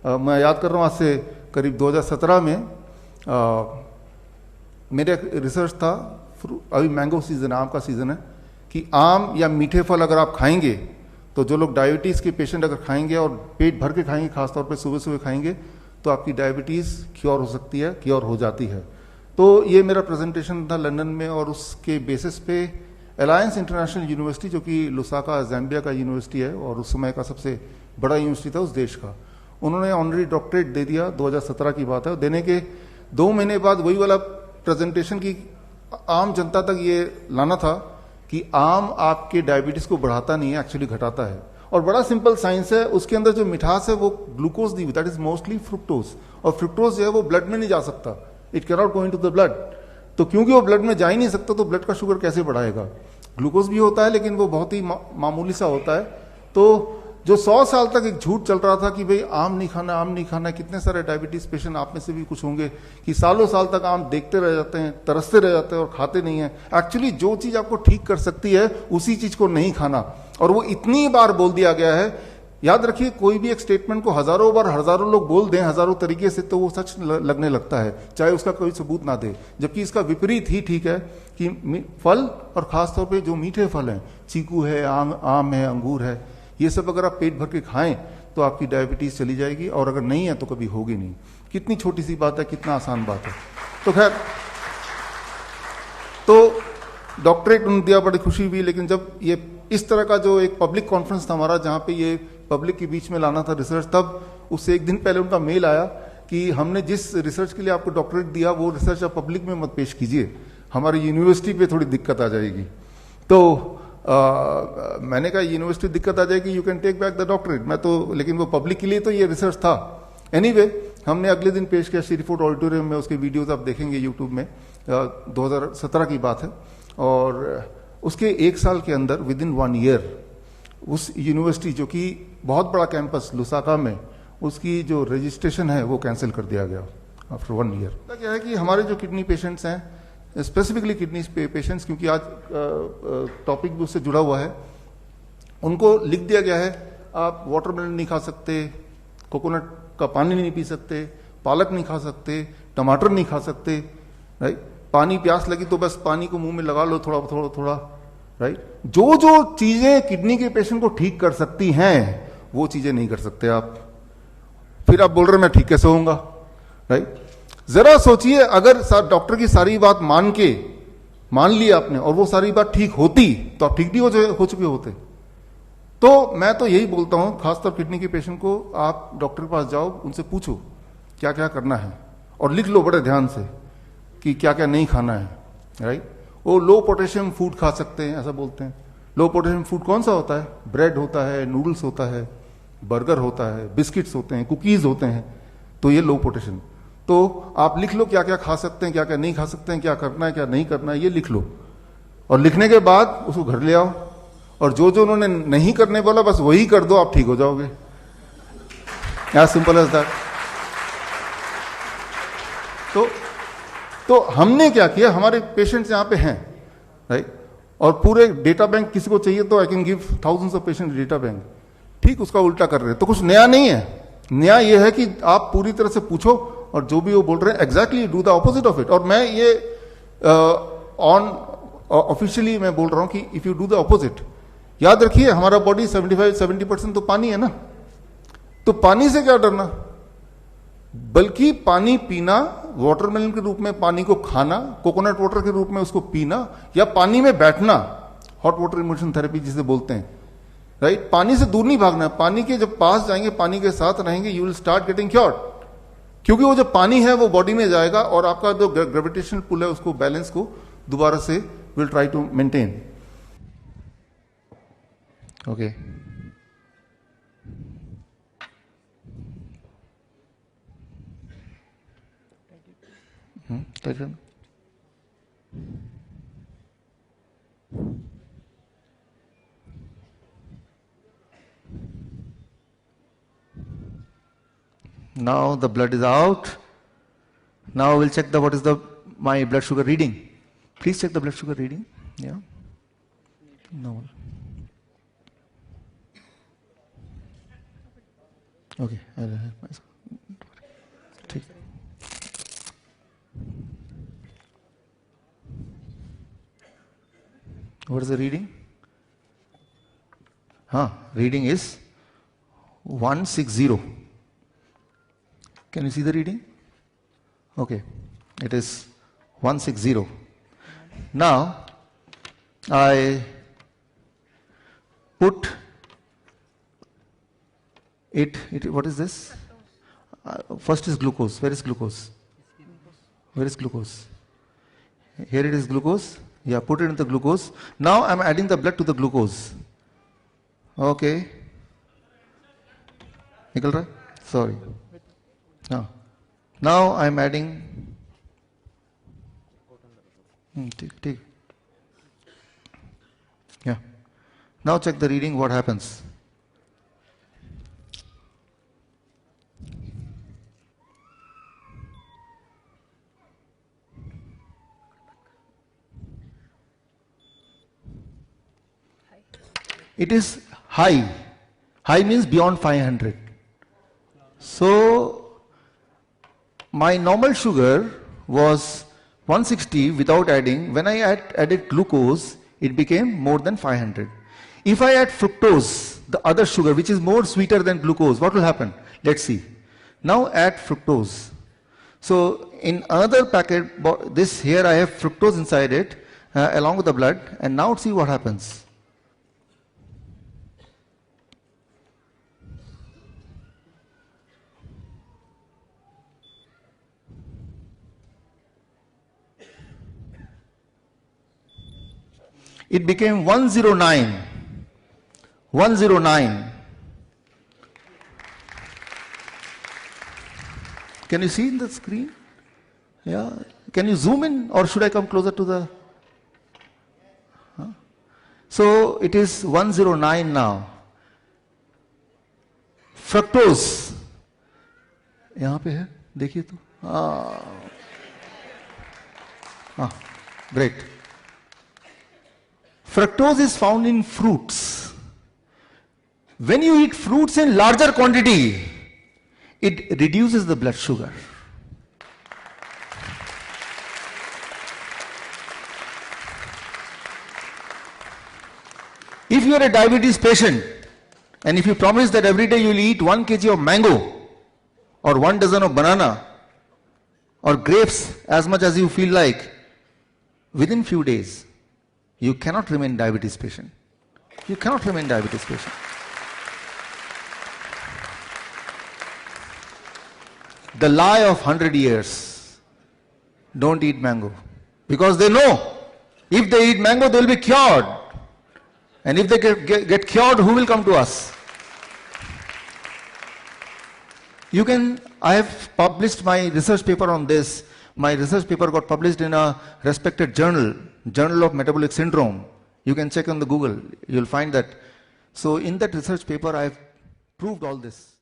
मैं याद कर रहा हूँ आज से करीब 2017 में मेरा एक रिसर्च था, अभी मैंगो सीज़न है, आम का सीज़न है, कि आम या मीठे फल अगर आप खाएंगे तो जो लोग डायबिटीज़ के पेशेंट अगर खाएंगे और पेट भर के खाएंगे, खासतौर पे सुबह सुबह खाएंगे, तो आपकी डायबिटीज़ क्योर हो सकती है, क्योर हो जाती है। तो ये मेरा प्रेजेंटेशन था लंदन में, और उसके बेसिस पे अलायंस इंटरनेशनल यूनिवर्सिटी, जो कि लुसाका ज़ैम्बिया का यूनिवर्सिटी है और उस समय का सबसे बड़ा यूनिवर्सिटी था उस देश का, उन्होंने ऑनरी डॉक्टरेट दे दिया। 2017 की बात है। देने के 2 महीने बाद वही वाला प्रेजेंटेशन की आम जनता तक ये लाना था कि आम आपके डायबिटीज को बढ़ाता नहीं है, एक्चुअली घटाता है। और बड़ा सिंपल साइंस है, उसके अंदर जो मिठास है वो glucose the, that is mostly fructose, और फ्रुक्टोज जो है वो ब्लड में नहीं जा सकता, it can not go into the blood. तो क्योंकि वो ब्लड में जा ही नहीं सकता तो ब्लड का शुगर कैसे बढ़ाएगा। ग्लूकोज भी होता है लेकिन वो बहुत ही मामूली सा होता है। तो जो 100 साल तक एक झूठ चल रहा था कि भाई आम नहीं खाना, आम नहीं खाना, कितने सारे डायबिटीज पेशेंट आप में से भी कुछ होंगे कि सालों साल तक आम देखते रह जाते हैं, तरसते रह जाते हैं और खाते नहीं है। एक्चुअली जो चीज आपको ठीक कर सकती है उसी चीज को नहीं खाना, और वो इतनी बार बोल दिया गया है। याद रखिए, कोई भी एक स्टेटमेंट को हजारों बार हजारों लोग बोल दें हजारों तरीके से तो वो सच लगने लगता है, चाहे उसका कोई सबूत ना दे। जबकि इसका विपरीत ही ठीक है कि फल, और खासतौर पर जो मीठे फल हैं, चीकू है, आम है, अंगूर है, ये सब अगर आप पेट भर के खाएं तो आपकी डायबिटीज चली जाएगी, और अगर नहीं है तो कभी होगी नहीं। कितनी छोटी सी बात है, कितना आसान बात है। तो खैर, तो डॉक्टरेट उन्होंने दिया, बड़ी खुशी हुई। लेकिन जब ये इस तरह का जो एक पब्लिक कॉन्फ्रेंस था हमारा, जहां पे ये पब्लिक के बीच में लाना था रिसर्च, तब उससे एक दिन पहले उनका मेल आया कि हमने जिस रिसर्च के लिए आपको डॉक्टरेट दिया वो रिसर्च आप पब्लिक में मत पेश कीजिए, हमारी यूनिवर्सिटी पे थोड़ी दिक्कत आ जाएगी। तो मैंने कहा यूनिवर्सिटी दिक्कत आ जाएगी, you can take back the doctorate. मैं तो, लेकिन वो पब्लिक के लिए तो ये रिसर्च था। एनीवे, हमने अगले दिन पेश किया श्रीफोर्ड ऑडिटोरियम में, उसके वीडियोस आप देखेंगे यूट्यूब में, 2017 की बात है। और उसके 1 साल के अंदर, विद इन 1 ईयर, उस यूनिवर्सिटी जो कि बहुत बड़ा कैंपस लुसाका में, उसकी जो रजिस्ट्रेशन है वो कैंसिल कर दिया गया आफ्टर 1 ईयर। क्या है कि हमारे जो किडनी पेशेंट्स हैं, स्पेसिफिकली किडनी पेशेंट्स, क्योंकि आज टॉपिक भी उससे जुड़ा हुआ है, उनको लिख दिया गया है आप वाटरमेलन नहीं खा सकते, कोकोनट का पानी नहीं पी सकते, पालक नहीं खा सकते, टमाटर नहीं खा सकते, राइट। पानी, प्यास लगी तो बस पानी को मुंह में लगा लो थोड़ा थोड़ा थोड़ा, राइट। जो जो चीजें किडनी के पेशेंट को ठीक कर सकती हैं वो चीजें नहीं कर सकते आप। फिर आप बोल रहे मैं ठीक कैसे होऊंगा, राइट। जरा सोचिए, अगर डॉक्टर की सारी बात मान ली आपने और वो सारी बात ठीक होती तो आप ठीक भी हो चुके होते। तो मैं तो यही बोलता हूं, खासतौर किडनी के पेशेंट को, आप डॉक्टर के पास जाओ, उनसे पूछो क्या क्या करना है, और लिख लो बड़े ध्यान से कि क्या क्या नहीं खाना है, राइट। वो लो पोटेशियम फूड खा सकते हैं, ऐसा बोलते हैं। लो पोटेशियम फूड कौन सा होता है? ब्रेड होता है, नूडल्स होता है, बर्गर होता है, बिस्किट्स होते हैं, कुकीज होते हैं, तो ये लो पोटेशियम। तो आप लिख लो क्या क्या खा सकते हैं, क्या क्या नहीं खा सकते हैं, क्या करना है क्या नहीं करना है, ये लिख लो। और लिखने के बाद उसको घर ले आओ, और जो जो उन्होंने नहीं करने बोला बस वही कर दो, आप ठीक हो जाओगे। As simple as that. तो हमने क्या किया, हमारे पेशेंट्स यहां पे हैं, राइट, और पूरे डेटा बैंक किसी को चाहिए तो I can give thousands of patient data bank. ठीक उसका उल्टा कर रहे हैं, तो कुछ नया नहीं है। नया यह है कि आप पूरी तरह से पूछो, और जो भी वो बोल रहे हैं exactly do the opposite of it. और मैं ये ऑफिशियली मैं बोल रहा हूं कि if you do the opposite, याद रखिए हमारा बॉडी 75-70% तो पानी है ना, तो पानी से क्या डरना, बल्कि पानी पीना, वाटरमेलन के रूप में पानी को खाना, कोकोनट वाटर के रूप में उसको पीना, या पानी में बैठना, हॉट वाटर इमर्शन थेरेपी जिसे बोलते हैं, राइट। पानी से दूर नहीं भागना, पानी के जब पास जाएंगे, पानी के साथ रहेंगे, you will start getting cured, क्योंकि वो जो पानी है वो बॉडी में जाएगा और आपका जो ग्रेविटेशनल पुल है उसको, बैलेंस को दोबारा से will try to maintain. Okay, now the blood is out. Now we'll check what is my blood sugar reading. Please check the blood sugar reading. Yeah. No. Okay, I'll help myself. ठीक. What is the reading? Reading is 160. Can you see the reading? Okay, it is 160. Now, I put it, what is this? First is glucose. Where is glucose? Where is glucose? Here it is glucose. Yeah, put it in the glucose. Now I am adding the blood to the glucose. Okay. Nikal raha? Sorry. Now I am adding. Take. Yeah. Now check the reading, what happens. It is high. High means beyond 500. So, my normal sugar was 160 without adding. When I added glucose, it became more than 500. If I add fructose, the other sugar, which is more sweeter than glucose, what will happen? Let's see. Now add fructose. So, in another packet, this here I have fructose inside it, along with the blood, and now see what happens. It became 109. 109. Can you see in the screen? Yeah. Can you zoom in, or should I come closer to the? So it is 109 now. Fructose. यहाँ पे है, देखिए तो. Great. Fructose is found in fruits. When you eat fruits in larger quantity, it reduces the blood sugar. If you are a diabetes patient, and if you promise that every day you will eat 1 kg of mango, or 1 dozen of banana, or grapes as much as you feel like, within few days, you cannot remain diabetes patient. You cannot remain diabetes patient. The lie of 100 years. Don't eat mango. Because they know, if they eat mango, they will be cured. And if they get cured, who will come to us? I have published my research paper on this. My research paper got published in a respected journal, Journal of Metabolic Syndrome. You can check on the Google, you'll find that. So in that research paper, I have proved all this.